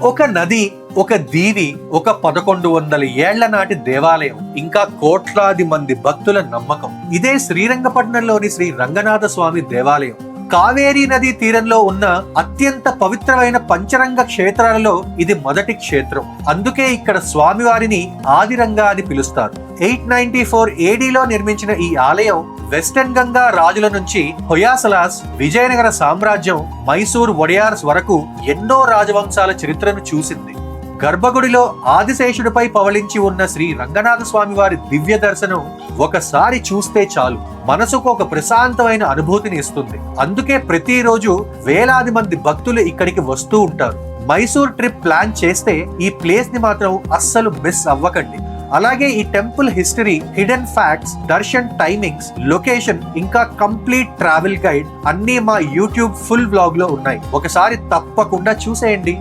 ఒక నది, ఒక దీవి, ఒక 1100 ఏళ్ల నాటి దేవాలయం, ఇంకా కోట్లాది మంది భక్తుల నమ్మకం. ఇదే శ్రీరంగపట్నంలోని శ్రీ రంగనాథ స్వామి దేవాలయం. కావేరీ నదీ తీరంలో ఉన్న అత్యంత పవిత్రమైన పంచరంగ క్షేత్రాలలో ఇది మొదటి క్షేత్రం. అందుకే ఇక్కడ స్వామివారిని ఆదిరంగ అని పిలుస్తారు. 894 ఏడీలో నిర్మించిన ఈ ఆలయం వెస్టర్న్ గంగా రాజుల నుంచి హొయాసలాస్, విజయనగర సామ్రాజ్యం, మైసూర్ వొడయార్స్ వరకు ఎన్నో రాజవంశాల చరిత్రను చూసింది. గర్భగుడిలో ఆదిశేషుడిపై పవళించి ఉన్న శ్రీ రంగనాథ స్వామి వారి దివ్య దర్శనం ఒకసారి చూస్తే చాలు, మనసుకు ఒక ప్రశాంతమైన అనుభూతిని ఇస్తుంది. అందుకే ప్రతిరోజు వేలాది మంది భక్తులు ఇక్కడికి వస్తూ ఉంటారు. మైసూర్ ట్రిప్ ప్లాన్ చేస్తే ఈ ప్లేస్ ని మాత్రం అస్సలు మిస్ అవ్వకండి. అలాగే ఈ temple history, hidden facts, Darshan timings, location, ఇంకా కంప్లీట్ ట్రావెల్ గైడ్ అన్నీ మా యూట్యూబ్ ఫుల్ వ్లాగ్ లో ఉన్నాయి. ఒకసారి తప్పకుండా చూసేయండి.